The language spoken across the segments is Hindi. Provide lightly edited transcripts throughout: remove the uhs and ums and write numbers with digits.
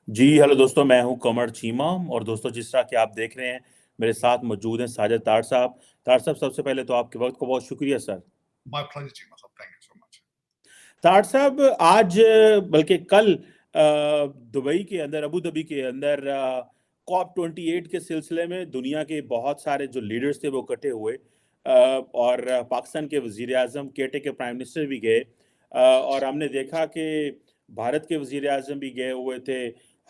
जी, हेलो दोस्तों, मैं हूँ कमर चीमा और दोस्तों जिस तरह कि आप देख रहे हैं, मेरे साथ मौजूद हैं साजिद तार साहब। तार साहब, सबसे पहले तो आपके वक़्त को बहुत शुक्रिया sir. My pleasure, Chima. Thank you so much. तार साहब, आज बल्कि कल दुबई के अंदर, अबू धाबी के अंदर कॉप 28 के सिलसिले में दुनिया के बहुत सारे जो लीडर्स थे वो इकट्ठे हुए और पाकिस्तान के वज़ीर-ए-आज़म, केटे के प्राइम मिनिस्टर भी गए और हमने देखा कि भारत के वज़ीर-ए-आज़म भी गए हुए थे।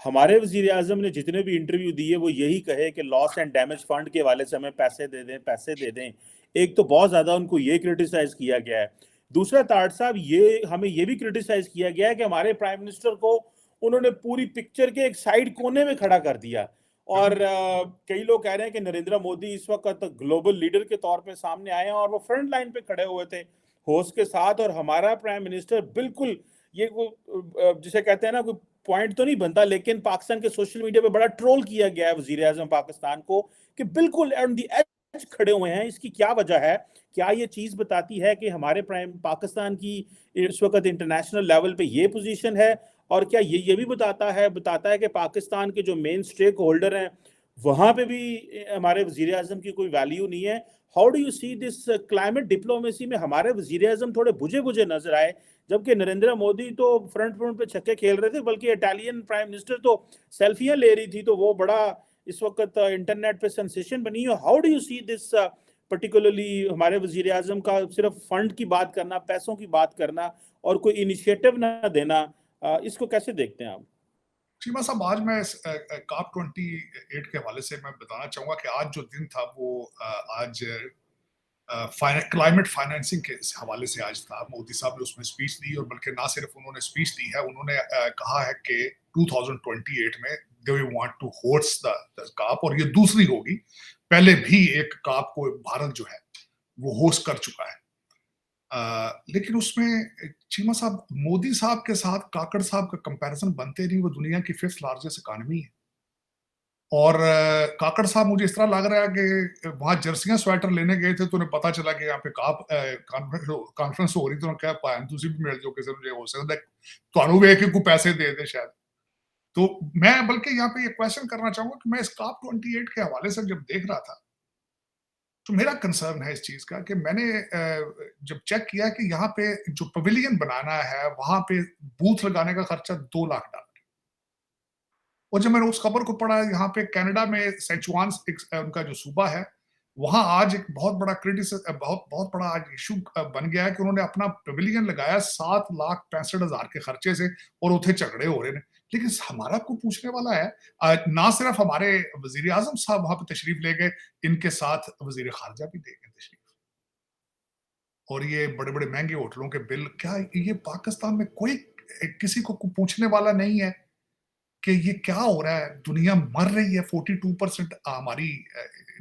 हमारे वज़ीर-ए-आज़म ने जितने भी इंटरव्यू दिए वो यही कहे कि लॉस एंड डैमेज फंड के हवाले से हमें पैसे दे दें, पैसे दे दें। एक तो बहुत ज़्यादा उनको ये क्रिटिसाइज़ किया गया है। दूसरा ताड़ साहब, ये हमें ये भी क्रिटिसाइज किया गया है कि हमारे प्राइम मिनिस्टर को उन्होंने पूरी पिक्चर के एक साइड कोने में खड़ा कर दिया और बिल्कुल कई लोग कह रहे हैं कि नरेंद्र मोदी इस वक्त ग्लोबल लीडर के तौर पे सामने आए हैं और वो फ्रंट लाइन पे खड़े हुए थे होस्ट के साथ, और हमारा प्राइम मिनिस्टर बिल्कुल ये वो जिसे कहते हैं ना, कोई पॉइंट तो नहीं बनता, लेकिन पाकिस्तान के सोशल मीडिया पे बड़ा ट्रोल किया गया है वजीर आजम पाकिस्तान को कि बिल्कुल ऑन द एज खड़े हुए हैं। इसकी क्या वजह है? क्या ये चीज़ बताती है कि हमारे प्राइम पाकिस्तान की इस वक्त इंटरनेशनल लेवल पे ये पोजीशन है? और क्या ये भी बताता है कि पाकिस्तान के जो मेन स्टेक होल्डर हैं वहां पे भी हमारे वजीर आजम की कोई वैल्यू नहीं है? How do you see this climate diplomacy में हमारे वजीर आजम थोड़े बुझे बुझे नजर आए, जबकि नरेंद्र मोदी तो फ्रंट फ्रंट पे छक्के खेल रहे थे, बल्कि इटालियन प्राइम मिनिस्टर तो सेल्फियां ले रही थी, तो वो बड़ा इस वक्त इंटरनेट पे सेंसेशन बनी है। How do you see this particularly हमारे वजीर आजम का सिर्फ फंड की बात करना, पैसों की बात करना और कोई इनिशिएटिव ना देना, इसको कैसे देखते हैं आप? चीमा साहब, आज मैं कॉप 28 के हवाले से मैं बताना चाहूंगा कि आज जो दिन था वो आज क्लाइमेट फाइनेंसिंग के हवाले से आज था। मोदी साहब ने उसमें स्पीच दी, और बल्कि ना सिर्फ उन्होंने स्पीच दी है, उन्होंने कहा है कि 2028 में they want to host the COP, और ये दूसरी होगी। पहले भी एक कॉप को भारत जो है वो होस्ट कर चुका है। लेकिन उसमें चीमा साहब, मोदी साहब के साथ काकड़ साहब का कंपैरिजन बनते नहीं। वो दुनिया की 5th लार्जेस्ट इकॉनमी है, और काकड़ साहब मुझे इस तरह लग रहा है कि वहां जर्सियां स्वेटर लेने गए थे तो उन्हें पता चला कि यहाँ पे काप कॉन्फ्रेंस हो रही, तो उन्होंने कहा पायन तुसी भी मिल जाओ किसी मुझे हो सकता है ਤੁਹਾਨੂੰ ਵੇਖ के कोई पैसे दे दे शायद। तो मैं बल्कि यहाँ पे ये क्वेश्चन करना चाहूंगा कि मैं इस कॉप 28 के हवाले से जब देख रहा था, तो मेरा कंसर्न है इस चीज का कि मैंने जब चेक किया कि यहाँ पे जो पवेलियन बनाना है वहां पे बूथ लगाने का खर्चा $2 लाख। और जब मैंने उस खबर को पढ़ा, यहाँ पे कनाडा में सेचुआन उनका जो सूबा है, वहां आज एक बहुत बड़ा बहुत बहुत बड़ा आज इशू बन गया है कि उन्होंने अपना पवेलियन लगाया 7,65,000 के खर्चे से, और उथे झगड़े हो रहे हैं। लेकिन हमारा को पूछने वाला है, ना सिर्फ हमारे वजीर आजम साहब वहां पे तशरीफ ले गए, इनके साथ वजीर खारजा भी ले गए तशरीफ। और ये बड़े बड़े महंगे होटलों के बिल, क्या ये पाकिस्तान में कोई किसी को पूछने वाला नहीं है कि ये क्या हो रहा है? दुनिया मर रही है, 42% हमारी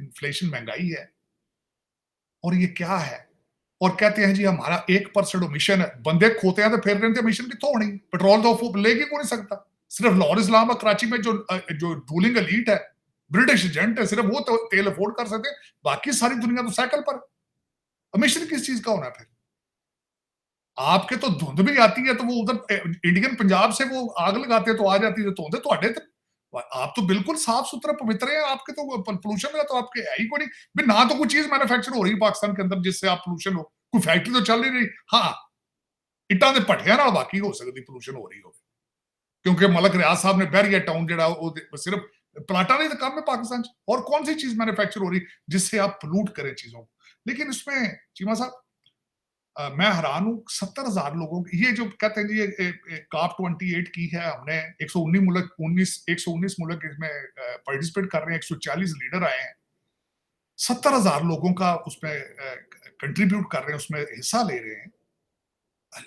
इन्फ्लेशन, महंगाई है, और ये क्या है? और कहते हैं जी हमारा 1% मिशन है। बंदे खोते हैं तो फिर रहे थे, मिशन कितों होनी? पेट्रोल तो लेगी को नहीं सकता। सिर्फ लाहौर इस्लामाबाद कराची में जो रूलिंग एलीट है, ब्रिटिश एजेंट है, सिर्फ वो तो तेल अफोर्ड कर सकते हैं। बाकी सारी दुनिया तो साइकिल पर। मिशन किस चीज का होना है फिर? आपके तो धुंध भी आती है तो वो उधर इंडियन पंजाब से वो आग लगाते तो आ जाती है धुंध, तो आप तो बिल्कुल साफ सुथरा पवित्र है। आपके तो पोल्यूशन का तो आपके है ही कोई नहीं भी, ना तो कोई चीज मैन्युफैक्चर हो रही पाकिस्तान के अंदर जिससे आप पोल्यूशन हो। कोई फैक्ट्री तो चल ही नहीं। हाँ, इट्टां दे भट्ठियां नाल बाकी हो सकती पोल्यूशन हो रही हो, क्योंकि मलक रियाज साहब ने बैरिया टाउन जो सिर्फ प्लाटा नहीं तो कम है पाकिस्तान। और कौन सी चीज मैन्युफैक्चर हो रही जिससे आप पोल्यूट करें चीजों को? लेकिन इसमें चीमा साहब, मैं हैरान हूँ। 70,000 लोगों की ये जो कहते हैं जी ये कॉप 28 की है, हमने 119 मुल्क इसमें पार्टिसिपेट कर रहे हैं, 140 लीडर आए हैं, 70,000 लोगों का उसमें कंट्रीब्यूट कर रहे हैं, उसमें हिस्सा ले रहे हैं।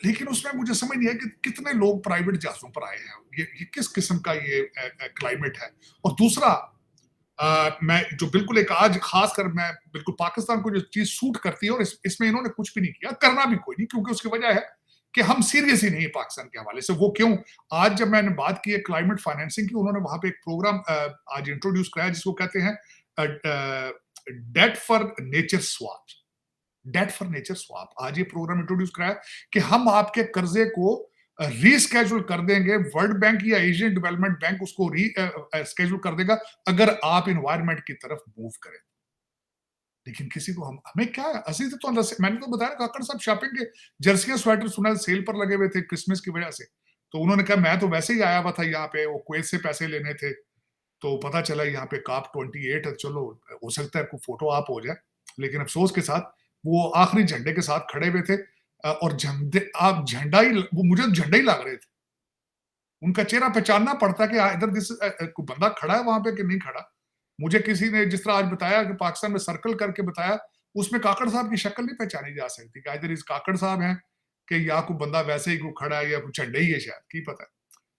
लेकिन उसमें मुझे समझ नहीं है कि कितने लोग प्राइवेट जहाजों पर आए हैं। ये किस किस्म का ये क्लाइमेट है? और दूसरा, मैं जो बिल्कुल एक आज खास कर मैं बिल्कुल पाकिस्तान को जो चीज सूट करती है, और इसमें इन्होंने कुछ भी नहीं किया, करना भी कोई नहीं, क्योंकि उसकी वजह है कि हम सीरियस ही नहीं है पाकिस्तान के हवाले से। वो क्यों? आज जब मैंने बात की है क्लाइमेट फाइनेंसिंग की, उन्होंने वहां पे एक प्रोग्राम आज इंट्रोड्यूस कराया जिसको कहते हैं debt for nature swap. Debt for nature swap आज ये प्रोग्राम इंट्रोड्यूस कराया कि हम आपके कर्जे को रीस्केड्यूल कर देंगे, वर्ल्ड बैंक या एशियन डेवलपमेंट बैंक उसको रीस्केड्यूल कर देगा अगर आप इन्वायरमेंट की तरफ मूव करें। लेकिन किसी को हमें क्या है, असली तो मैंने तो बताया काकड़ साहब शॉपिंग के जर्सियां स्वेटर सुना सेल पर लगे हुए थे क्रिसमस की वजह से, तो उन्होंने कहा मैं तो वैसे ही आया हुआ था यहाँ पे, वो कुवैत से पैसे लेने थे, तो पता चला यहाँ पे COP 28 है, चलो हो सकता है कोई फोटो आप हो जाए, लेकिन अफसोस के साथ वो आखिरी झंडे के साथ खड़े हुए थे और झंडा ही, वो मुझे झंडा ही लग रहे थे, उनका चेहरा पहचानना पड़ता कि इधर कोई बंदा खड़ा है वहां पे कि नहीं खड़ा। मुझे किसी ने जिस तरह आज बताया कि पाकिस्तान में सर्कल करके बताया, उसमें काकड़ साहब की शक्ल नहीं पहचानी जा सकती कि इधर इस काकड़ साहब हैं कि या कोई बंदा वैसे ही कोई खड़ा है या कोई झंडे ही है, शायद की पता है।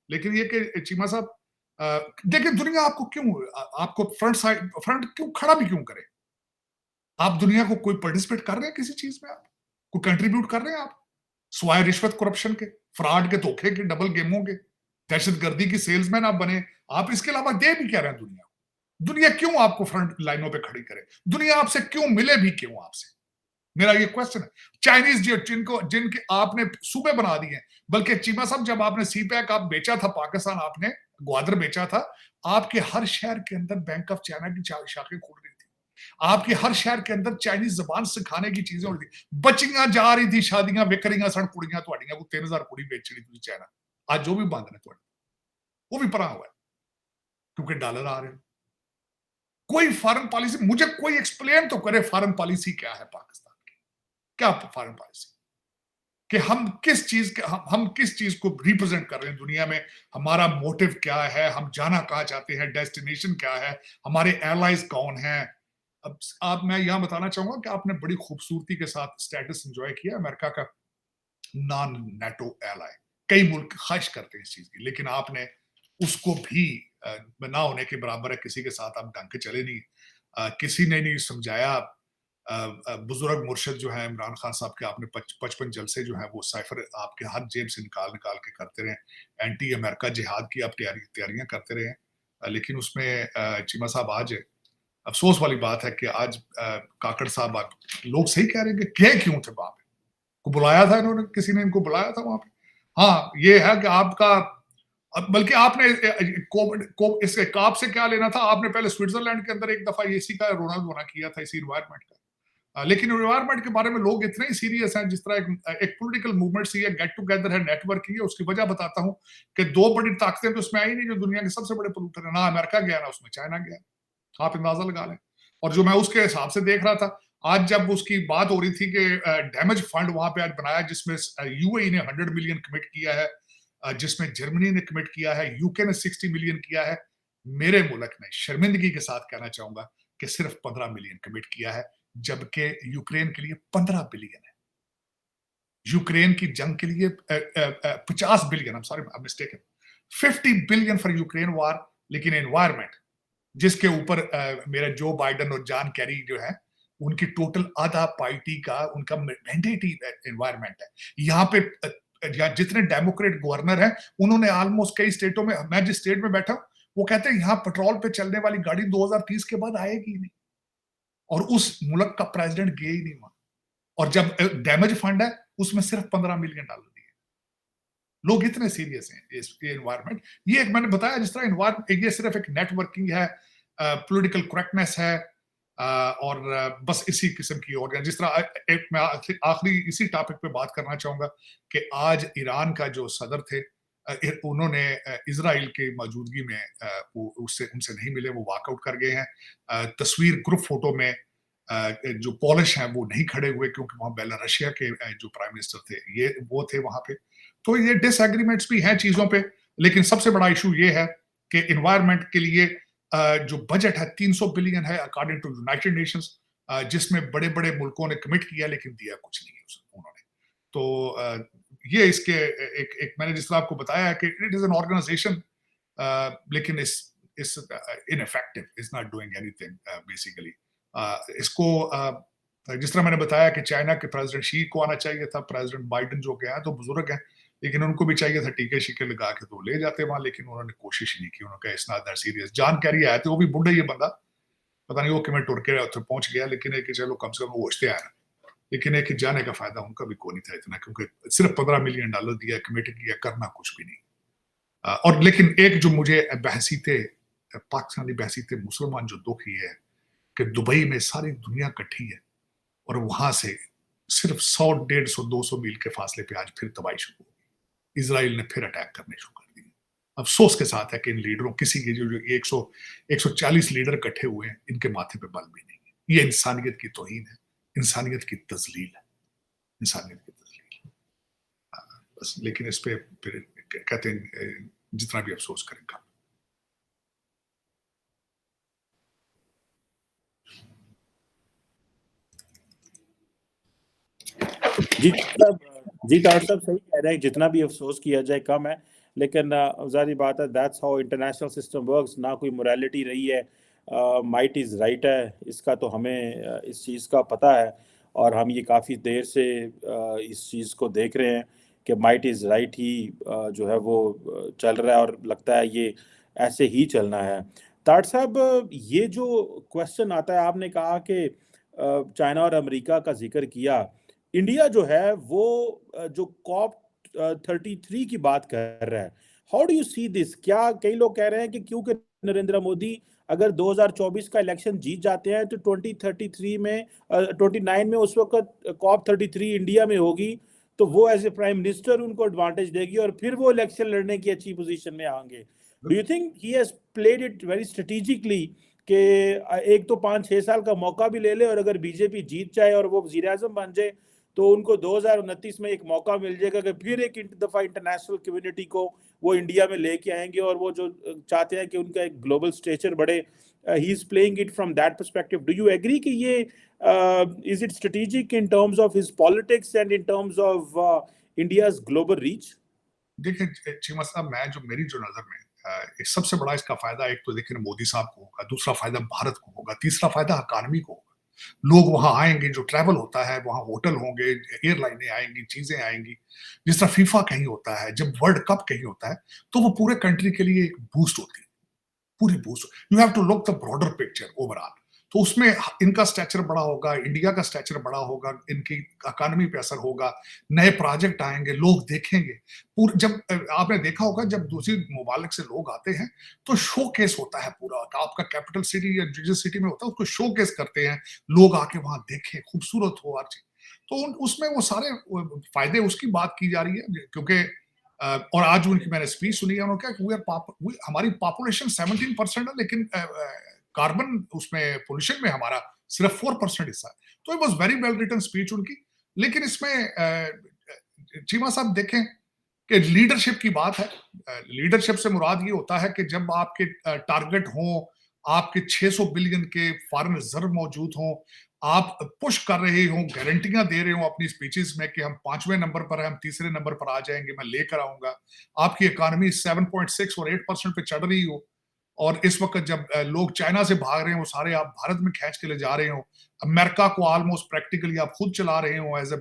लेकिन ये कि चीमा साहब देखिए दुनिया आपको क्यों, आपको फ्रंट क्यों खड़ा भी क्यों करे? आप दुनिया को कोई पार्टिसिपेट कर रहे हैं किसी चीज में, आप कोई कंट्रीब्यूट कर रहे हैं, आप स्वाय रिश्वत करप्शन के, फ्रॉड के, धोखे के, डबल गेमों के, दहशतगर्दी की सेल्समैन आप बने, आप इसके अलावा दे भी क्या रहे हैं दुनिया को? दुनिया क्यों आपको फ्रंट लाइनों पे खड़ी करे? दुनिया आपसे क्यों मिले भी क्यों आपसे? मेरा ये क्वेश्चन है। चाइनीज जिनके आपने सूबे बना दिए, बल्कि चीमा साहब जब आपने सीपैक आप बेचा था पाकिस्तान, आपने ग्वादर बेचा था, आपके हर शहर के अंदर बैंक ऑफ चाइना की शाखें खुल रही थी, आपके हर शहर के अंदर चाइनीज जबान सिखाने की चीजें हो रही थी, बच्चियां जा रही थी, शादियां विक रही सन, कुड़ियां तुहाडियां को 3000 कुड़ी बेचनी थी चाइना, आज जो भी बंद ने तुहाडे, वो भी परा हुआ है क्योंकि डॉलर आ रहे हैं। कोई फॉरेन पॉलिसी, मुझे कोई एक्सप्लेन तो करे फॉरेन पॉलिसी क्या है पाकिस्तान की, क्या फॉरेन पॉलिसी, कि हम किस चीज को रिप्रेजेंट कर रहे हैं दुनिया में, हमारा मोटिव क्या है, हम जाना कहां चाहते हैं, डेस्टिनेशन क्या है, हमारे एलाइज कौन हैं। अब मैं यहां बताना चाहूंगा कि आपने बड़ी खूबसूरती के साथ स्टेटस एंजॉय किया अमेरिका का नॉन नेटो एलाई, कई मुल्क ख्वाहिश करते हैं इस चीज की, लेकिन आपने उसको भी ना होने के बराबर है, किसी के साथ आप ढंग के चले नहीं, किसी ने नहीं समझाया। बुजुर्ग मुर्शद जो है इमरान खान साहब के, आपने 55 जलसे जो है वो साइफर आपके हर जेब से निकाल निकाल के करते रहे, एंटी अमेरिका जिहाद की आप तैयारियां करते रहे, लेकिन उसमें चीमा साहब आज अफसोस वाली बात है कि आज काकड़ साहब, लोग सही कह रहे हैं कि गए क्यों थे वहां पे, को बुलाया था इन्होंने, किसी ने इनको बुलाया था वहां पे। हाँ ये है कि आपका, बल्कि आपने इसके काप से क्या लेना था, आपने पहले स्विट्जरलैंड के अंदर एक दफा इसी का रोनाल्ड बना किया था, इसी इन्वायरमेंट का। लेकिन इन्वायरमेंट के बारे में लोग इतने ही सीरियस हैं, जिस तरह एक पॉलिटिकल मूवमेंट सी है, गेट टुगेदर है, नेटवर्किंग है, उसकी वजह बताता हूं कि दो बड़ी ताकतें तो उसमें आई नहीं जो दुनिया के सबसे बड़े पोल्यूटर है, ना अमेरिका गया ना उसमें चाइना गया, आप अंदाजा लगा लें। और जो मैं उसके हिसाब से देख रहा था, आज जब उसकी बात हो रही थी कि डैमेज फंड वहां पे आज बनाया, जिसमें यूएई ने 100 मिलियन कमिट किया है, जिसमें जर्मनी ने कमिट किया है, यूके ने 60 मिलियन किया है, मेरे मुल्क ने शर्मिंदगी के साथ कहना चाहूंगा कि सिर्फ 15 मिलियन कमिट किया है, जबकि यूक्रेन के लिए 15 बिलियन है, यूक्रेन की जंग के लिए 50 billion, I am sorry, I am mistaken, 50 billion for Ukraine वार। लेकिन एनवायरमेंट जिसके ऊपर मेरा जो बाइडन और जॉन कैरी जो है, उनकी टोटल आधा पार्टी का उनका मैंडेट ही एनवायरमेंट है। यहाँ पे जितने डेमोक्रेट गवर्नर हैं, उन्होंने ऑलमोस्ट कई स्टेटों में, मैं जिस स्टेट में बैठा हूं, वो कहते हैं यहाँ पेट्रोल पे चलने वाली गाड़ी 2030 के बाद आएगी नहीं, और उस मुल्क का प्रेसिडेंट गया ही नहीं वहां, और जब डैमेज फंड है उसमें सिर्फ $15 मिलियन दिए। लोग इतने सीरियस हैं इस एनवायरमेंट। ये एक मैंने बताया जिस तरह एनवायरमेंट, ये सिर्फ एक नेटवर्किंग है, पॉलिटिकल करेक्टनेस है, और बस इसी किस्म की। और जिस तरह एक मैं आखिरी इसी टॉपिक पे बात करना चाहूंगा कि आज ईरान का जो सदर थे, उन्होंने इजराइल के मौजूदगी में वो उनसे नहीं मिले, वो वॉकआउट कर गए हैं। तस्वीर ग्रुप फोटो में जो पॉलिश हैं वो नहीं खड़े हुए, क्योंकि वहां बेलारसिया के जो प्राइम मिनिस्टर थे ये वो थे वहां पे। तो ये डिसएग्रीमेंट्स भी हैं चीजों पे, लेकिन सबसे बड़ा इशू ये है कि इन्वायरमेंट के लिए जो बजट है 300 बिलियन है अकॉर्डिंग टू यूनाइटेड नेशंस, जिसमें बड़े बड़े मुल्कों ने कमिट किया लेकिन दिया कुछ नहीं है उन्होंने। तो ये इसके एक मैंने जिस तरह आपको बताया है कि इट इज एन ऑर्गेनाइजेशन, लेकिन इस ineffective, is not doing anything basically. इसको जिस तरह मैंने बताया कि चाइना के प्रेसिडेंट शी को आना चाहिए था, प्रेसिडेंट बाइडेन जो गया है तो बुजुर्ग हैं, लेकिन उनको भी चाहिए था टीके शीके लगा के तो ले जाते वहां, लेकिन उन्होंने कोशिश ही नहीं की। उन्होंने कहा it's not that serious. John Kerry आए थे, वो भी बुढ़ा ये बंदा, पता नहीं वो किमें टुर के पहुंच गया, लेकिन एक चलो कम से कम वो होशते आया। लेकिन एक जाने का फायदा उनका भी कोई नहीं था इतना, क्योंकि सिर्फ $15 मिलियन दिया, कमेटी किया, करना कुछ भी नहीं। और लेकिन एक जो मुझे पाकिस्तानी बहसीते मुसलमान जो दुख ये है कि दुबई में सारी दुनिया इकट्ठी है और वहां से सिर्फ 100, 150, 200 मील के फासले पे आज फिर तबाही शुरू हो गई। इसराइल ने फिर अटैक करने शुरू कर दिए। अफसोस के साथ है कि इन लीडरों, किसी के जो 140 लीडर इकट्ठे हुए हैं, इनके माथे पे बल भी नहीं है। ये इंसानियत की तौहीन है, इंसानियत की तजलील है, इंसानियत की तजलील। बस, लेकिन इस पे फिर कहते हैं जितना भी अफसोस करेंगे। जी साहब, जी तार साहब सही कह रहे हैं, जितना भी अफसोस किया जाए कम है। लेकिन जारी बात है, that's how international system works. ना कोई मोरालिटी रही है, माइट इज़ राइट है, इसका तो हमें इस चीज़ का पता है। और हम ये काफ़ी देर से इस चीज़ को देख रहे हैं कि माइट इज़ राइट ही जो है वो चल रहा है, और लगता है ये ऐसे ही चलना है। तार साहब, ये जो क्वेश्चन आता है, आपने कहा कि चाइना और अमेरिका का जिक्र किया, इंडिया जो है वो जो कॉप 33 की बात कर रहा है, how do you see this? क्या कई लोग कह रहे हैं कि क्योंकि नरेंद्र मोदी अगर 2024 का इलेक्शन जीत जाते हैं तो 2033 में 29 में उस वक्त कॉप 33 इंडिया में होगी, तो वो एज ए प्राइम मिनिस्टर उनको एडवांटेज देगी और फिर वो इलेक्शन लड़ने की अच्छी पोजीशन में आएंगे। Do you think he has played it very strategically कि एक तो 5-6 साल का मौका भी ले ले, और अगर बीजेपी जीत जाए और वो वजीर आजम बन जाए तो उनको 2029 में एक मौका मिल जाएगा कि फिर एक दफा इंटरनेशनल कम्युनिटी को वो इंडिया में लेके आएंगे, और वो जो चाहते हैं कि उनका एक ग्लोबल स्टेचर बढ़े, he is playing it from that perspective. Do you agree कि ये is it strategic in terms of his politics and in terms of India's global reach? देखिए चीमा साहब, मेरी जो नजर में सबसे बड़ा इसका फायदा, एक तो देखिए मोदी साहब को होगा, दूसरा फायदा भारत को होगा, तीसरा फायदा इकॉनमी को होगा। लोग वहां आएंगे, जो ट्रैवल होता है वहां होटल होंगे, एयरलाइनें आएंगी, चीजें आएंगी। जिस तरह फीफा कहीं होता है, जब वर्ल्ड कप कहीं होता है, तो वो पूरे कंट्री के लिए एक बूस्ट होती है, पूरी boost. You have to look the broader picture overall. तो उसमें इनका स्ट्रक्चर बड़ा होगा, इंडिया का स्ट्रक्चर बड़ा होगा, इनकी इकोनॉमी पे असर होगा, नए प्रोजेक्ट आएंगे, लोग देखेंगे। जब आपने देखा होगा, जब दूसरी मुमालिक से लोग आते हैं तो शो केस होता है पूरा, आपका कैपिटल सिटी या जिस सिटी में होता है उसको शो केस करते हैं, लोग आके वहां देखें, खूबसूरत हो हर चीज। तो उसमें वो सारे फायदे उसकी बात की जा रही है, क्योंकि और आज उनकी मैंने स्पीच सुनी है, उन्होंने कहा कि हमारी पॉपुलेशन 17% है, लेकिन कार्बन उसमें पोल्यूशन में हमारा सिर्फ 4% हिस्सा है। तो it was very well written speech उनकी। लेकिन इसमें चीमा साहब देखें कि लीडरशिप की बात है। लीडरशिप से मुराद ये होता है कि जब आपके टारगेट हो, आपके 600 बिलियन के फॉरेन रिजर्व मौजूद हो, आप पुश कर रहे हो, गारंटियां दे रहे हो अपनी स्पीचेस में कि हम 5वें नंबर पर हैं, हम तीसरे नंबर पर आ जाएंगे, मैं लेकर आऊंगा। आपकी इकोनॉमी 7.6 और 8% पे चढ़ रही हो, और इस वक्त जब लोग चाइना से भाग रहे हैं, वो सारे आप भारत में खींच के ले जा रहे हो। अमेरिका को ऑलमोस्ट प्रैक्टिकली आप खुद चला रहे हो, एज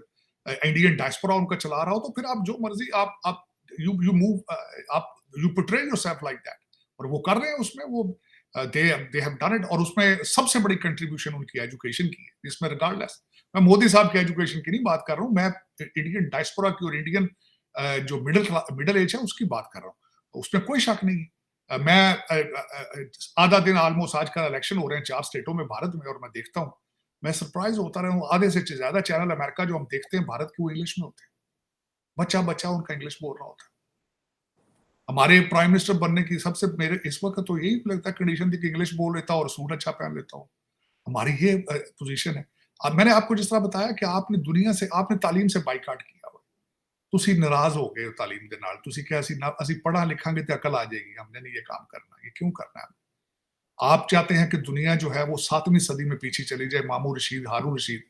इंडियन डायस्पोरा उनका चला रहा हो। तो फिर आप जो मर्जी आप यू मूव, आप you portray yourself like that, और वो कर रहे हैं। उसमें वो दे हैव डन इट। और उसमें सबसे बड़ी कंट्रीब्यूशन उनकी एजुकेशन की है, जिसमें रिगार्डलेस, मैं मोदी साहब की एजुकेशन की नहीं बात कर रहा हूँ, मैं इंडियन डायस्पोरा की और इंडियन जो मिडिल एज है उसकी बात कर रहा हूँ। उसमें कोई शक नहीं। मैं आधा दिन ऑलमोस्ट आजकल इलेक्शन हो रहे हैं 4 स्टेटों में भारत में, और मैं देखता हूँ, मैं सरप्राइज होता रहा हूँ, आधे से ज्यादा चैनल अमेरिका जो हम देखते हैं भारत के, वो इंग्लिश में होते हैं। बच्चा बच्चा उनका इंग्लिश बोल रहा होता है। हमारे प्राइम मिनिस्टर बनने की सबसे मेरे इस वक्त तो यही लगता है कंडीशन थी कि इंग्लिश बोल लेता और सूट अच्छा पहन लेता हूँ। हमारी ये पोजीशन है। अब मैंने आपको जिस तरह बताया कि आपने दुनिया से, आपने तालीम से बाइकाट किया हुआ, तुसी नाराज हो गए हो तालीम के नाल, तुसी क्या असी पढ़ा लिखांगे तो अकल आ जाएगी, हमने नहीं ये काम करना, ये क्यों करना है? आप चाहते हैं कि दुनिया जो है वो 7वीं सदी में पीछे चली जाए, मामू रशीद, हारून रशीद,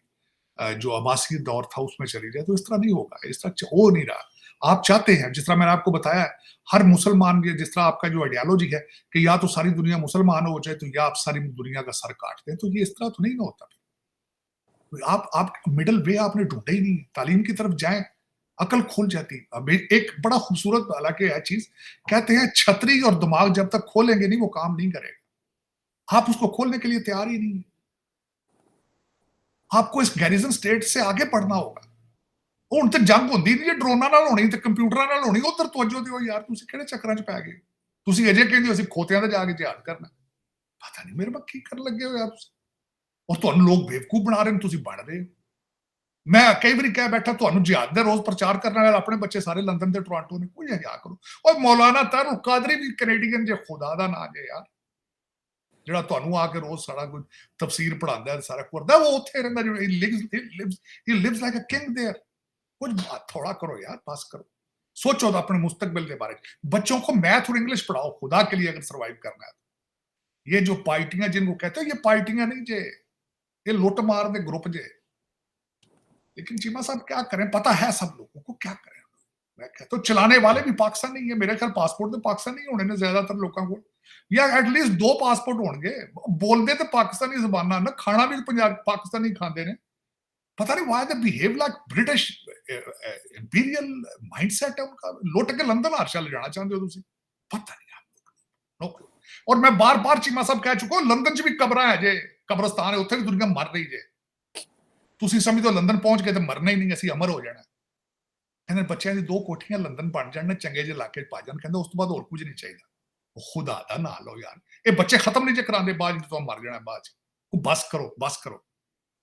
जो अब्बासी दौर था उसमें चली जाए। तो इस तरह नहीं होगा, इस तरह हो नहीं रहा। आप चाहते हैं, जिस तरह मैंने आपको बताया, हर मुसलमान, जिस तरह आपका जो आइडियोलॉजी है कि या तो सारी दुनिया मुसलमान हो जाए, तो या आप सारी दुनिया का सर काटते हैं, तो ये इस तरह तो नहीं ना होता। आप मिडल वे आपने ढूंढे ही नहीं। तालीम की तरफ जाएं, अकल खुल जाती। अब एक बड़ा खूबसूरत हालांकि है चीज, कहते हैं छतरी और दिमाग जब तक खोलेंगे नहीं वो काम नहीं करेगा। आप उसको खोलने के लिए तैयार ही नहीं है। आपको इस गैरिजन स्टेट से आगे बढ़ना होगा। ਹੁਣ ਤੇ ਜੰਗ ਹੁੰਦੀ ਨਹੀਂ, ਜੇ ਡਰੋਨਾਂ ਨਾਲ ਹੋਣੀ ਤੇ ਕੰਪਿਊਟਰਾਂ ਨਾਲ ਹੋਣੀ, ਉਧਰ ਤਵੱਜੋ ਦਿਓ ਯਾਰ, ਤੁਸੀਂ ਕਿਹੜੇ ਚੱਕਰਾਂ 'ਚ ਪੈ ਗਏ? ਤੁਸੀਂ ਅਜੇ ਕਹਿੰਦੇ ਹੋ ਅਸੀਂ ਖੋਤਿਆਂ ਤੇ ਜਾ ਕੇ ਜਿਹਾਦ ਕਰਨਾ। ਪਤਾ ਨਹੀਂ ਮੇਰੇ ਮੱਕੀ ਕਰਨ ਲੱਗੇ ਹੋ ਯਾਰ ਤੁਸੀਂ, ਔਰ ਤੁਹਾਨੂੰ ਲੋਕ ਬੇਵਕੂਫ ਬਣਾ ਰਹੇ ਨੇ, ਤੁਸੀਂ ਬਣ ਰਹੇ ਹੋ। ਮੈਂ ਕਈ ਵਾਰੀ ਕਹਿ ਬੈਠਾ ਤੁਹਾਨੂੰ ਜਿਹਾਦ ਦੇ ਰੋਜ਼ ਪ੍ਰਚਾਰ ਕਰਨ ਵਾਲੇ ਆਪਣੇ ਬੱਚੇ ਸਾਰੇ ਲੰਡਨ ਤੇ ਟੋਰਾਂਟੋ ਨੇ, ਕੋਈ ਹਯਾ ਕਰੋ। ਓਏ ਮੌਲਾਨਾ ਤਾਰੂ ਕਾਦਰੀ ਵੀ ਕੈਨੇਡੀਅਨ ਜੇ, ਖੁਦਾ ਦਾ ਨਾਂ ਜੇ ਯਾਰ, ਜਿਹੜਾ ਤੁਹਾਨੂੰ ਆ ਕੇ ਰੋਜ਼ ਸਾਰਾ ਕੁਝ ਤਫਸੀਰ ਪੜਾਉਂਦਾ, ਸਾਰਾ ਕਰਦਾ, ਉਹ ਉੱਥੇ ਰਹਿੰਦਾ, he lives like a king there। कुछ थोड़ा करो यार, पास करो, सोचो तो अपने मुस्तकबिल के बारे में। बच्चों को मैथ और इंग्लिश पढ़ाओ खुदा के लिए, अगर सर्वाइव करना है। ये जो पार्टियां जिनको कहते हो, ये पार्टियां नहीं जे, ये लुट मार दे ग्रुप जे। लेकिन चीमा साहब क्या करें, पता है सब लोगों को, क्या करें। मैं कहता हूं चलाने वाले भी पाकिस्तान नहीं है, मेरे ख्याल पासपोर्ट तो पाकिस्तान नहीं होने ने ज्यादातर लोगों को, या एटलीस्ट 2 पासपोर्ट होंगे। बोलते तो पाकिस्तानी जबाना ना, खाना भी पंजाब पाकिस्तानी खाते ने। पता नहीं why they behave like British imperial mindset है उनका। लौट के लंदन हर्षा ले जाना चाहते हो तुसी, पता नहीं आप लोग। और मैं बार बार चीमा साहब कह चुका हूं, लंदन च भी कब्र है जे, कब्रस्तान है, उत्थे भी दुनिया मर रही जे। तुसी समझो लंदन पहुंच गए तो मरना ही नहीं, असी अमर हो जाना। कहते बच्चों की 2 कोठियां लंदन बन जाने, चंगे जे इलाके पा जान, कहते उस तो बाद और कुछ नहीं चाहिए। खुदा दा ना लो यार, ये बच्चे खत्म नहीं जे करांदे, बाद तो मर जाना बाद च। बस करो, बस करो।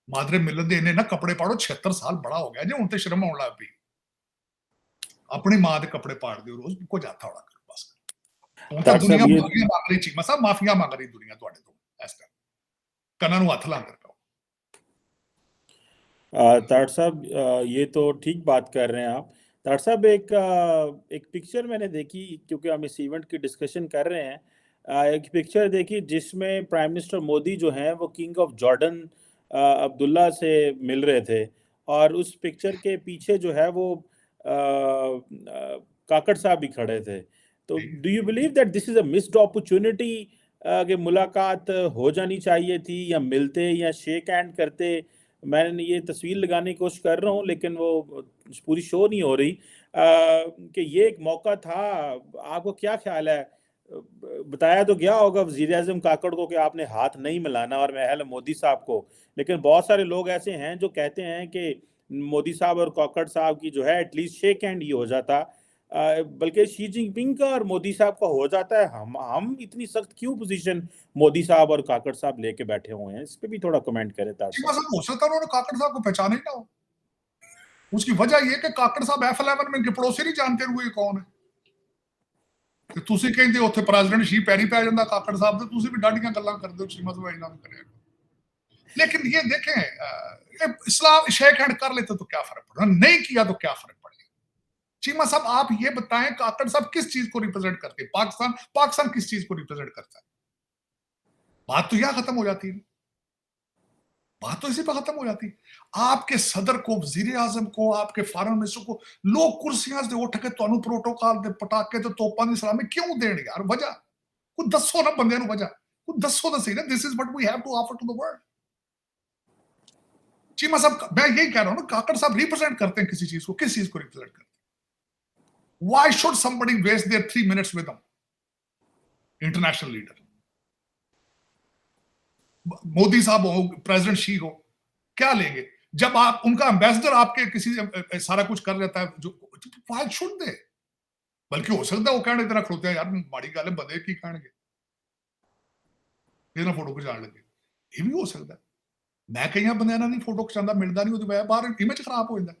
मादरे मिलन दे ने ना कपड़े पाड़ो, 76 साल बड़ा हो गया जी, हुण ते शर्म आउण लग पई। अपनी मां दे कपड़े पाड़ दियो रोज, को जाता होड़ा करो, बस। हुण तां दुनिया माफिया मांग रही, चीमा साहब माफिया मांग रही दुनिया तुहाडे तो। इस टाइम कन्नां नूं हत्थ लांदे पाओ। ताड़ साहब ये तो ठीक बात कर रहे हैं आप। ताड़ साहब एक पिक्चर मैंने देखी, क्योंकि हम इस इवेंट की डिस्कशन कर रहे हैं। एक पिक्चर देखी जिसमें प्राइम मिनिस्टर मोदी जो हैं वो किंग ऑफ जॉर्डन अब्दुल्ला से मिल रहे थे, और उस पिक्चर के पीछे जो है वो काकड़ साहब भी खड़े थे। तो do you believe that this is a missed opportunity, कि मुलाकात हो जानी चाहिए थी, या मिलते या शेक हैंड करते? मैंने ये तस्वीर लगाने की कोशिश कर रहा हूँ, लेकिन वो पूरी शो नहीं हो रही, कि ये एक मौका था। आपको क्या ख्याल है? बताया तो गया होगा वज़ीर-ए-आज़म काकड़ को कि आपने हाथ नहीं मिलाना, और महल मोदी साहब को, लेकिन बहुत सारे लोग ऐसे हैं जो कहते हैं कि मोदी साहब और काकड़ साहब की जो है एटलीस्ट शेक हैंड ही हो जाता, बल्कि शी जिनपिंग का और मोदी साहब का हो जाता है। हम इतनी सख्त क्यों पोजीशन मोदी साहब और काकड़ साहब लेके बैठे हुए हैं? इस पे भी थोड़ा कमेंट करें तार चीमा साहब। साहब हो सकता है उन्होंने काकड़ साहब को पहचाना ही ना हो। उसकी वजह ये कि काकड़ साहब F11 में इनके पड़ोसी नहीं जानते हुए कौन है। ਤੇ ਤੁਸੀਂ ਕਹਿੰਦੇ ਉੱਥੇ ਪ੍ਰੈਜ਼ੀਡੈਂਟ ਸ਼ੀ ਪੈਰੀ ਪੈ ਜਾਂਦਾ ਕਾਕੜ ਸਾਹਿਬ ਤੇ, ਤੁਸੀਂ ਵੀ ਡਾਢੀਆਂ ਗੱਲਾਂ ਕਰਦੇ ਹੋ ਚੀਮਾ ਸਾਹਿਬ ਇਹਨਾਂ ਨੂੰ ਕਰਿਆ। लेकिन ये देखें, इस्लाम शेक हैंड कर लेते तो क्या फर्क पड़ा, नहीं किया तो क्या फर्क पड़ेगा। चीमा साहब आप ये बताएं, काकड़ साहब किस चीज को रिप्रेजेंट करते हैं? पाकिस्तान, पाकिस्तान किस चीज को रिप्रेजेंट करता है? बात तो यहां खत्म हो जाती है, बात तो इसी पर खत्म हो जाती है। आपके सदर को, वजीर आजम को, आपके फॉरेन मिनिस्टर को लोग कुर्सियां से उठ के तुहानू प्रोटोकॉल दे पटाके ते तोपां दी सलामी क्यों देण यार? वजह कोई दसो ना बंदे नू, वजह कोई दसो तो सही ना। This is what we have to offer to the world. Cheema sahab, मैं यही कह रहा हूं ना, काकड़ साहब रिप्रेजेंट करते हैं किसी चीज को, किस चीज को रिप्रेजेंट करते हैं? Why should somebody waste their 3 minutes with them? International leader Modi sahab हो, प्रेसिडेंट शी हो, क्या लेंगे जब आप उनका एम्बेसडर आपके किसी सारा कुछ कर लेता है? जो व्हाई शुड दे? बल्कि हो सकता है वो कहने तरह खड़ोते हैं यार माड़ी गल है, बंदे की कहणगे ये ना फोटो खिचाण लगे, ये भी हो सकता है। मैं कई बंदे नहीं फोटो खिचांदा, मिलदा नहीं, ਉਹਦੀ बाहर इमेज खराब हो जाता है।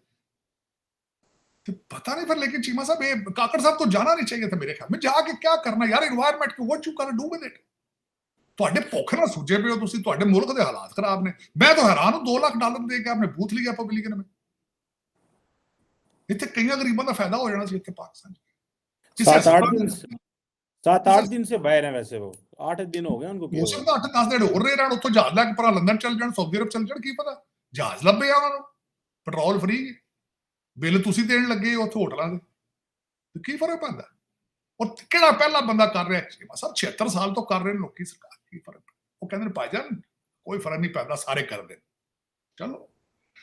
तो पता नहीं फिर, लेकिन चीमा साहब, ये काकड़ साहब तो जाना नहीं चाहिए था मेरे ख्याल में। जाके क्या करना यार, एनवायरनमेंट को what you can do with it? ਤੁਹਾਡੇ ਭੁੱਖ ਨਾਲ ਸੁੱਜੇ ਪਏ ਹੋ ਤੁਸੀਂ, ਤੁਹਾਡੇ ਮੁਲਕ ਦੇ ਹਾਲਾਤ ਖਰਾਬ ਨੇ। ਮੈਂ ਤਾਂ ਹੈਰਾਨ ਹਾਂ, $2 ਲੱਖ ਦੇ ਕੇ ਆਪਣੇ ਬੂਥ ਲਿਆ ਪਬਲਿਕ ਨੇ। ਇੱਥੇ ਕਈਆਂ ਗਰੀਬਾਂ ਦਾ ਫਾਇਦਾ ਹੋ ਜਾਣਾ ਸੀ ਇੱਥੇ ਪਾਕਿस्तान ਚ। 7-8 दिन से बाहर है वैसे वो, 8 दिन हो गए उनको। ਹੋ ਸਕਦਾ 8-10 ਦਿਨ ਹੋਰ ਰਹੇ ਰਹਿਣ ਉੱਥੋਂ, ਜਹਾਜ਼ ਲੈ ਕੇ ਪਰਾਂ ਲੰਡਨ ਚੱਲ ਜਾਣ, ਸਾਊਦੀ ਅਰਬ ਚੱਲ ਜਾਣ, ਕੀ ਪਤਾ ਜਹਾਜ਼ ਲੱਭੇ ਆ ਉਹਨਾਂ ਨੂੰ। ਪੈਟਰੋਲ ਫ੍ਰੀ, ਬਿੱਲ ਤੁਸੀਂ ਦੇਣ ਲੱਗੇ ਉੱਥੇ ਹੋਟਲਾਂ ਦੇ, ਤੇ ਕੀ ਫਰਕ ਪੈਂਦਾ? और ਕਿਹੜਾ ਪਹਿਲਾ ਬੰਦਾ ਕਰ ਰਿਹਾ ਹੈ? ਸਭ 76 ਸਾਲ ਤੋਂ ਕਰ ਰਹੇ ਨੇ ਲੋਕੀ ਸਰਕਾਰ, ਕੀ ਫਰਕ? ਉਹ ਕਹਿੰਦੇ ਨੇ ਭਾईजान कोई फर्क नहीं पैदा, सारे कर दे, चलो।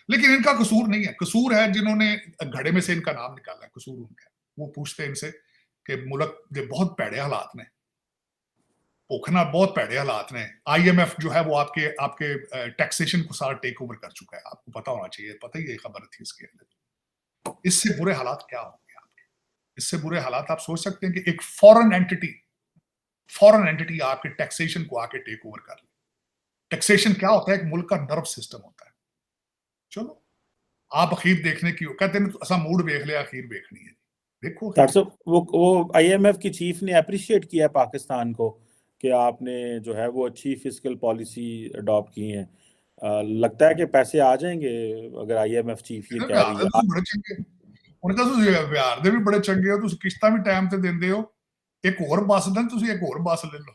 लेकिन इनका कसूर नहीं है, कसूर है जिन्होंने घड़े में से इनका नाम निकाला, कसूर उनका है। वो पूछते हैं इनसे कि मुल्क के बहुत पैड़े हालात ने, भुखना बहुत भैड़े हालात ने। IMF जो है वो आपके टैक्सेशन को सारा टेक ओवर कर चुका है, आपको पता होना चाहिए, पता ही ये खबर थी इसके अंदर। इससे बुरे हालात क्या होंगे आपके? इससे बुरे हालात आप सोच सकते हैं कि एक फॉरेन एंटिटी आपके टैक्सेशन को आके टेक ओवर कर ले। टैक्सेशन क्या होता है? एक मुल्क का नर्व सिस्टम होता है। चलो आप अखीर देखने की कहते हैं असा मूड वेख लिया, अखीर देखनी है, देखो डॉक्टर साहब वो IMF की चीफ ने अप्रिशिएट किया पाकिस्तान को कि आपने जो है वो अच्छी फिस्कल पॉलिसी अडॉप्ट की है। लगता है कि पैसे आ जाएंगे अगर IMF चीफ ये कह रही है। बड़े चंगे उन्हें कहा बिहार दे भी बड़े चंगे हो, तुम किश्तां भी टाइम ते देंदे हो, एक और बस दें, तुम एक और बस ले लो,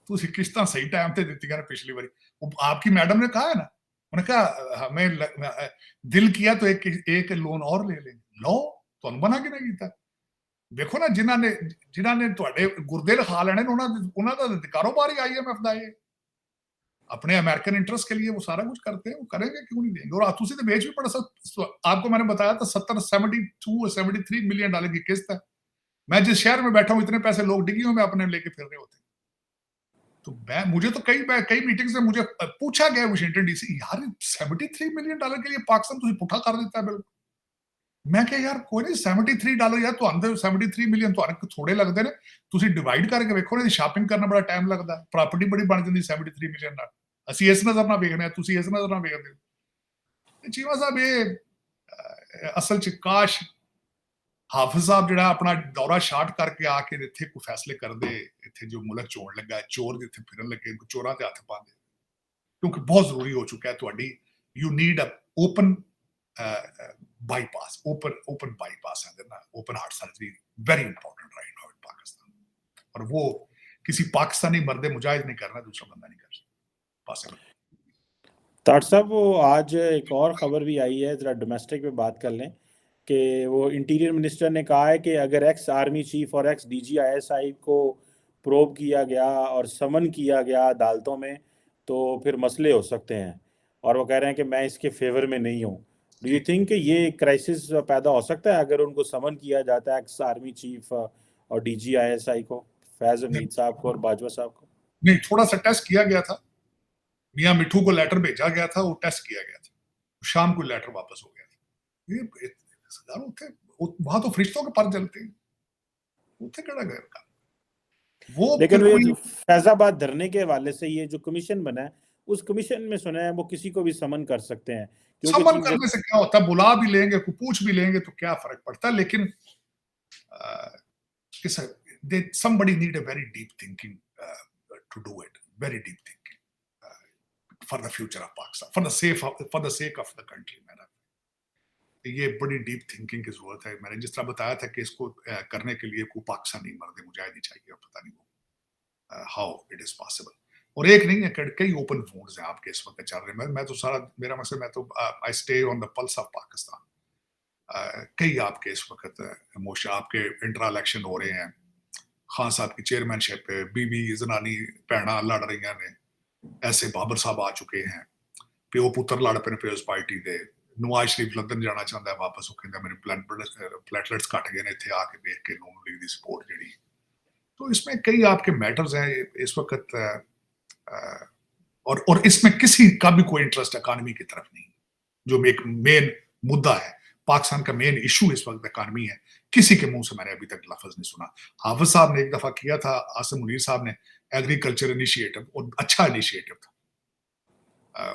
तुम किश्तां सही टाइम ते दित्तियां ने पिछली बारी। आपकी मैडम ने कहा है ना, उन्हें कहा हमें दिल किया तो एक लोन और ले लेंगे, लो ਤੁਹਾਨੂੰ ਮਨਾ ਕਿਹਨੇ ਕੀਤਾ? ਦੇਖੋ ਨਾ ਜਿਨ੍ਹਾਂ ਨੇ ਤੁਹਾਡੇ ਗੁਰਦੇ ਲਿਖਾ ਲੈਣੇ ਨੇ ਉਹਨਾਂ ਦਾ ਕਾਰੋਬਾਰ ਹੀ IMF ਦਾ ਹੈ। अपने अमेरिकन इंटरेस्ट के लिए वो सारा कुछ करते हैं, वो करेंगे क्यों नहीं देंगे? और तुसी तो बेच भी पड़ सकते। आपको मैंने बताया था 73 मिलियन डॉलर की किस्त है। मैं जिस शहर में बैठा हूं इतने पैसे लोग डिग्गियों में अपने लेके फिर रहे होते। तो मुझे तो कई मीटिंग्स में मुझे पूछा गया वाशिंगटन DC, यार 73 मिलियन डॉलर के लिए पाकिस्तान तुझे पुठा कर देता है बिल्कुल। मैं क्या यार कोई नहीं, $73 यार तो 73 मिलियन तो थोड़े लगते ने, तुसी डिवाइड करके देखो ना, शॉपिंग करना बड़ा टाइम लगता है, प्रॉपर्टी बड़ी बन जाती 73 मिलियन नाल। ਅਸੀਂ ਇਸ ਨਜ਼ਰ ਨਾਲ ਵੇਖਦੇ ਹਾਂ, ਤੁਸੀਂ ਇਸ ਨਜ਼ਰ ਨਾਲ ਵੇਖਦੇ ਹੋ। ਚੀਮਾ ਸਾਹਿਬ ਇਹ ਅਸਲ ਚ ਕਾਸ਼ ਹਾਫਿਜ਼ ਸਾਹਿਬ ਜਿਹੜਾ ਆਪਣਾ ਦੌਰਾ ਸ਼ਾਰਟ ਕਰਕੇ ਆ ਕੇ ਇੱਥੇ ਕੋਈ ਫੈਸਲੇ ਕਰਦੇ, ਇੱਥੇ ਜੋ ਮੁਲਕ ਚੋਣ ਲੱਗਾ, ਚੋਰ ਜਿੱਥੇ ਫਿਰਨ ਲੱਗੇ, ਚੋਰਾਂ ਤੇ ਹੱਥ ਪਾਉਂਦੇ, ਕਿਉਂਕਿ ਬਹੁਤ ਜ਼ਰੂਰੀ ਹੋ ਚੁੱਕਾ ਹੈ ਤੁਹਾਡੀ, you need a open bypass, open bypass है ना, open heart surgery very important right now in Pakistan, और वो किसी पाकिस्तानी मर्दे मुजाहिद नहीं करना, दूसरा बंदा नहीं कर सकता। डॉक्टर साहब वो आज एक और खबर भी आई है, जरा डोमेस्टिक पे बात कर लें कि वो इंटीरियर मिनिस्टर ने कहा है कि अगर एक्स आर्मी चीफ और एक्स DG ISI को प्रोब किया गया और समन किया गया अदालतों में तो फिर मसले हो सकते हैं, और वो कह रहे हैं कि मैं इसके फेवर में नहीं हूँ। डू यू थिंक कि ये क्राइसिस पैदा हो सकता है अगर उनको समन किया जाता है एक्स आर्मी चीफ और DG ISI को, फैज हमीद साहब को और बाजवा साहब को? नहीं, थोड़ा सा टेस्ट किया गया था, मियां मिठू को लेटर भेजा गया था, वो टेस्ट किया गया था, शाम को लेटर वापस हो गया था। ये वहां तो फरिश्तों के पर जलते हैं, उठे कड़ा गया वो। लेकिन वो फैजाबाद धरने के हवाले से ये जो कमीशन बना है, उस कमीशन में सुना है वो किसी को भी समन कर सकते हैं, समन करने से क्या होता है, बुला भी लेंगे, पूछ भी लेंगे तो क्या फर्क पड़ता है। लेकिन somebody need a very deep thinking to do it, very deep thinking for the future of Pakistan, for the sake of the country। मैंने ये बड़ी डीप थिंकिंग की जरूरत है। मैंने जिस तरह बताया था कि इसको करने के लिए कोई पाकिस्तानी मर्द मुजाहिद चाहिए, पता नहीं वो हाउ इट इज पॉसिबल। और एक नहीं है, कई ओपन वुंड्स हैं आपके इस वक्त चल रहे हैं। मैं तो सारा मेरा मसला, मैं तो I stay on the pulse of Pakistan. कई आपके इस वक्त मोशा आपके इंटर इलेक्शन हो रहे हैं, खान साहब की चेयरमैनशिप पे बीबी जनानी भैना लड़ रही ने, ऐसे बाबर साहब आ चुके हैं, प्यो पुत्र लड़ पे पे उस पार्टी दे। नवाज शरीफ लंदन जाना चाहता है वापस, वो कहता मेरे प्लेटलेट्स घट गए ने इत्थे आके देख के नून लीग दी सपोर्ट जेडी। तो इसमें कई आपके मैटर्स हैं इस वक्त, और इसमें किसी का भी कोई इंटरेस्ट इकॉनमी की तरफ नहीं, जो एक मेन मुद्दा है पाकिस्तान का, मेन इशू इस वक्त इकॉनमी है। किसी के मुंह से मैंने अभी तक लफ्ज नहीं सुना। हाफिज साहब ने एक दफा किया था, आसिम मुनीर साहब ने एग्रीकल्चर इनिशिएटिव, और अच्छा इनिशिएटिव था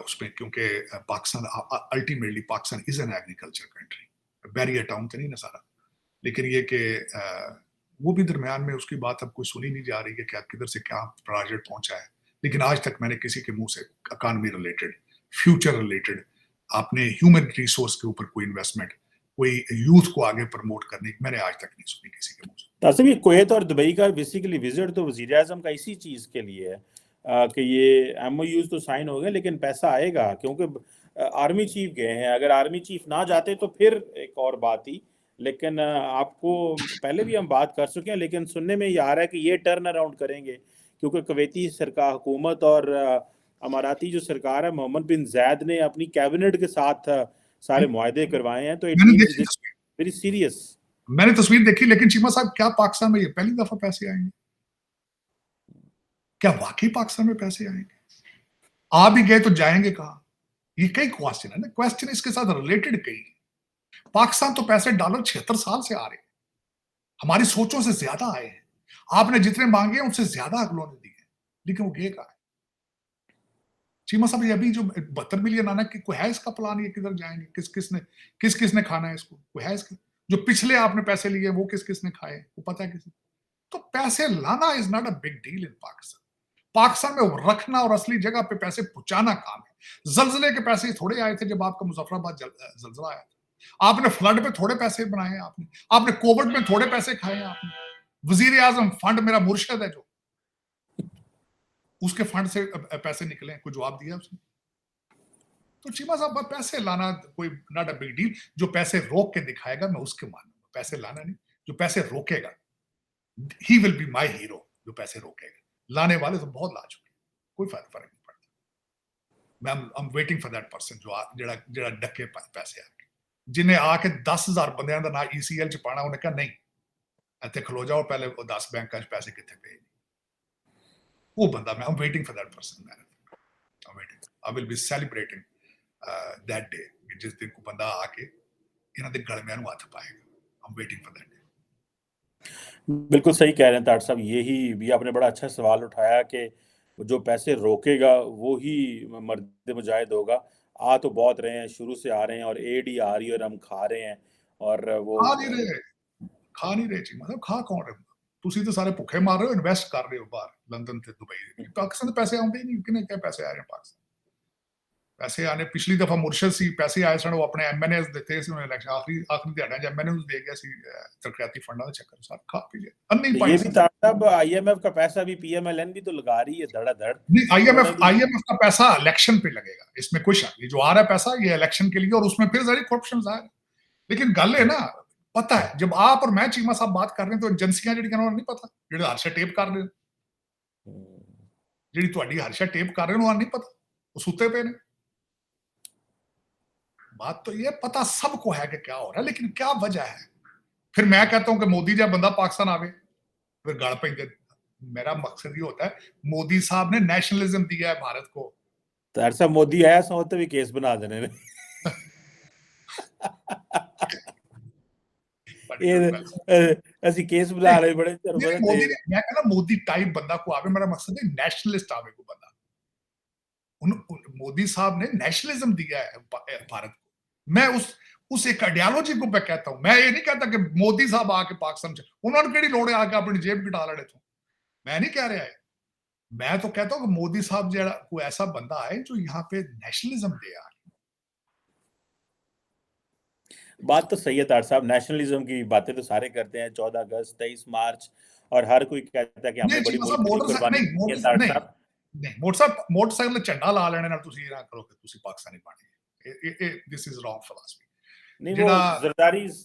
उसमें, क्योंकि Pakistan ultimately Pakistan is an agriculture country, barrier town तो नहीं ना सारा। लेकिन ये कि वो भी दरमियान में उसकी बात अब कोई सुनी नहीं जा रही है कि किधर से क्या प्रोजेक्ट पहुंचा है। लेकिन आज तक मैंने किसी के मुंह से इकॉनमी रिलेटेड, फ्यूचर रिलेटेड, आपने ह्यूमन रिसोर्स के ऊपर कोई इन्वेस्टमेंट, कोई यूथ को आगे प्रमोट करने की मैंने आज तक नहीं सुनी किसी के मुंह से। तासिम, ये कुवैत और दुबई का बेसिकली विजिट तो वजीर आजम का इसी चीज के लिए है कि ये MOUs तो साइन हो गए लेकिन पैसा आएगा, क्योंकि आर्मी चीफ गए हैं। अगर आर्मी चीफ ना जाते तो फिर एक और बात ही, लेकिन आपको पहले भी हम बात कर चुके हैं, लेकिन सुनने में ये आ रहा है कि ये टर्न अराउंड करेंगे, क्योंकि कुवैती सरकार हुकूमत और अमाराती जो सरकार है, मोहम्मद बिन जायद ने अपनी कैबिनेट के साथ सारे मुआहदे करवाए हैं। तो वेरी सीरियस। मैंने तस्वीर देखी, लेकिन चीमा साहब क्या पाकिस्तान में ये पहली दफा पैसे आएंगे? क्या वाकई पाकिस्तान में पैसे आएंगे? आ भी गए तो जाएंगे कहाँ? ये कई क्वेश्चन है ना, क्वेश्चन इसके साथ रिलेटेड कई है। पाकिस्तान तो पैसे डॉलर 76 साल से आ रहे हैं, हमारी सोचों से ज्यादा आए हैं। आपने जितने मांगे हैं उससे ज्यादा अगलों ने दिए, लेकिन वो गए कहाँ? चीमा साहब, ये अभी जो 72 मिलियन आना, कि कोई है इसका प्लान? ये किधर जाएंगे? किस किसने खाना है इसको? कोई है इसका? जो पिछले आपने पैसे लिए वो किस किसने खाए वो पता है किसी? तो पैसे लाना is not a big deal in Pakistan. Pakistan में रखना और असली जगह पे पैसे पहुंचाना काम है। जलजले के पैसे थोड़े आए थे जब आपका मुजफ्फराबाद जलजला आया था। आपने फ्लड पे थोड़े पैसे बनाए, आपने कोविड में थोड़े पैसे खाए, आपने वजीर आजम फंड, मेरा मुर्शद है जो, उसके फंड से पैसे निकले, कोई जवाब दिया उसने? तो चीमा साहब, पैसे लाना कोई नॉट अ बिग डील। जो पैसे रोक के दिखाएगा मैं उसके मानूंगा, पैसे लाना नहीं। जो पैसे रोकेगा he will be my hero. जो पैसे रोकेगा, लाने वाले तो बहुत ला चुके, कोई फर्क नहीं पड़ता। I am waiting for that person जो जड़ा डके पैसे आके, जिन्हें आके 10,000 बंद का ना ECL च पाना, उन्हें कहा नहीं इतने खलो जाओ, पहले 10 बैंक पैसे कितने पे, वो बंदा मैं, I am waiting for that person. I will be celebrating that day, जिस दिन को बंदा आके इन्होंने गलमियां हाथ पाएगा। I am waiting for that day. बिल्कुल सही कह रहे हैं तार साहब, यही भी आपने बड़ा अच्छा सवाल उठाया कि जो पैसे रोकेगा वो ही मर्द मुजाहिद होगा। आ तो बहुत रहे हैं, शुरू से आ रहे हैं, और एड ही आ रही है और हम खा रहे हैं। और वो खा नहीं रहे जी, मतलब खा कौन रहे? ਤੁਸੀਂ तो सारे भुखे मार रहे हो, इन्वेस्ट कर रहे हो बाहर लंदन से दुबई। पाकिस्तान तो पैसे आते ही नहीं, कितने क्या पैसे आ रहे हैं पाकिस्तान? पैसे आने, पिछली दफा मुर्शद सी पैसे आए सन, वो अपने MNAs ਦਿੱਤੇ ਸੀ ਉਹਨੇ ਇਲੈਕਸ਼ਨ ਆਖਰੀ ਦਿਹਾੜਾਂ ਚ MNAs ਦੇ ਗਿਆ ਸੀ ਤਰੱਕੀਆਤੀ ਫੰਡਾਂ ਦੇ ਚੱਕਰ ਸਾਰ ਖਾ ਪੀ ਗਏ ਅੰਨੀ तो ਪਾਈ ये भी ਸੀ। तार साहब, IMF का पैसा भी PMLN भी तो लगा रही है धड़ाधड़। नहीं, उन्होंने भी IMF का पैसा इलेक्शन पे लगेगा, इसमें कुछ ये जो आ रहा है पैसा ये इलेक्शन के लिए, और उसमें फिर सारी करप्शन आ रही। लेकिन गल है ना, पता है जब आप और मैं चीमा साहब बात कर रहे हैं तो एजेंसियां ਜਿਹੜੀਆਂ नहीं पता, ਜਿਹੜੇ हर्षा टेप कर रहे हैं, ਜਿਹੜੀ ਤੁਹਾਡੀ हर्षा टेप कर रहे हैं, नहीं पता, वो सुते पे ने। बात तो ये पता सबको है कि क्या हो रहा है, लेकिन क्या वजह है? फिर मैं कहता हूं कि मोदी जब बंदा पाकिस्तान आवे फिर गल पे। मेरा मकसद ये होता है, मोदी साहब ने नेशनलिज्म दिया है भारत को। तार साहब, मोदी आया सोचते भी केस बना देने ने। ये ऐसी केस बना रहे बड़े मोदी ने, मैं कहना मोदी टाइप बंदा को आवे, मेरा मकसद है नेशनलिस्ट आवे को बंदा। मोदी साहब ने नेशनलिज्म दिया है भारत को। मैं उस एक आइडियोलॉजी को मैं कहता हूं। मैं ये नहीं कहता कि मोदी साहब आके पाकिस्तान से उन्होंने केड़ी लोड़ है आके अपनी जेब कटा लड़े तो, मैं नहीं कह रहा है। मैं तो कहता हूं कि मोदी साहब जरा कोई ऐसा बंदा है जो यहाँ पे नेशनलिज्म दे यार। बात तो सही है तार साहब, नेशनलिज्म की बातें तो सारे करते हैं, 14 अगस्त 23 मार्च, और हर कोई कहता है कि हमने बड़ी मुल्क की कुर्बानी की है तार साहब। मोटरसाइकिल झंडा ला लेने तुसी ना करो कि तुसी पाकिस्तानी बने। This is wrong philosophy. नहीं, वो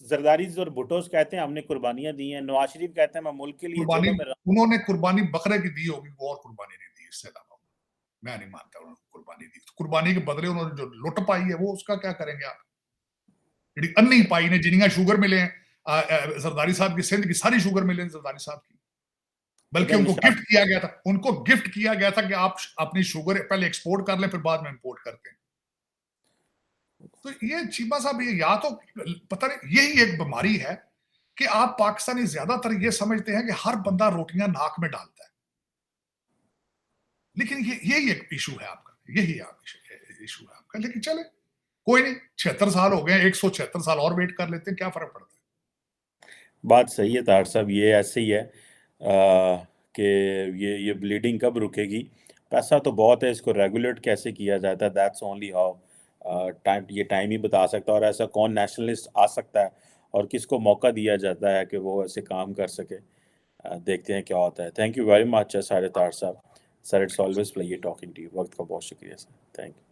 जरदारी और भुट्टो कहते हैं हमने कुर्बानियां दी हैं। नवाज शरीफ कहते हैं मैं मुल्क के लिए जेलों में उन्होंने कुर्बानी बकरे की दी होगी, वो और कुर्बानी नहीं दी। इससे अलावा मैं नहीं मानता उन्होंने कुर्बानी दी। कुर्बानी के बदले उन्होंने जो लुट पाई है वो उसका क्या करेंगे आप? जी अन्नी पाई ने जिनिया शुगर मिले हैं, जरदारी साहब की सिंध की सारी शुगर मिले हैं जरदारी साहब की, बल्कि उनको गिफ्ट किया गया था। उनको गिफ्ट किया गया था कि आप अपनी शुगर पहले एक्सपोर्ट कर लें फिर बाद में इंपोर्ट करते हैं। तो ये चीमा साहब, ये या तो पता नहीं, यही एक बीमारी है कि आप पाकिस्तानी ज्यादातर ये समझते हैं कि हर बंदा रोटियां नाक में डालता है। लेकिन यही एक इशू है आपका, यही इशू है आपका। लेकिन चले कोई नहीं, 76 साल हो गए, 176 साल और वेट कर लेते हैं, क्या फर्क पड़ता है? बात सही है तार साहब, ये ऐसे ही है कि ये ब्लीडिंग कब रुकेगी। पैसा तो बहुत है, इसको रेगुलेट कैसे किया जाता है, दैट्स ओनली हाउ टाइम ही बता सकता है। और ऐसा कौन नेशनलिस्ट आ सकता है और किसको मौका दिया जाता है कि वो ऐसे काम कर सके। देखते हैं क्या होता है। थैंक यू वेरी मच सारे तार साहब। Sir, it's always pleasure talking to you. वक्त का बहुत शुक्रिया सर, थैंक यू।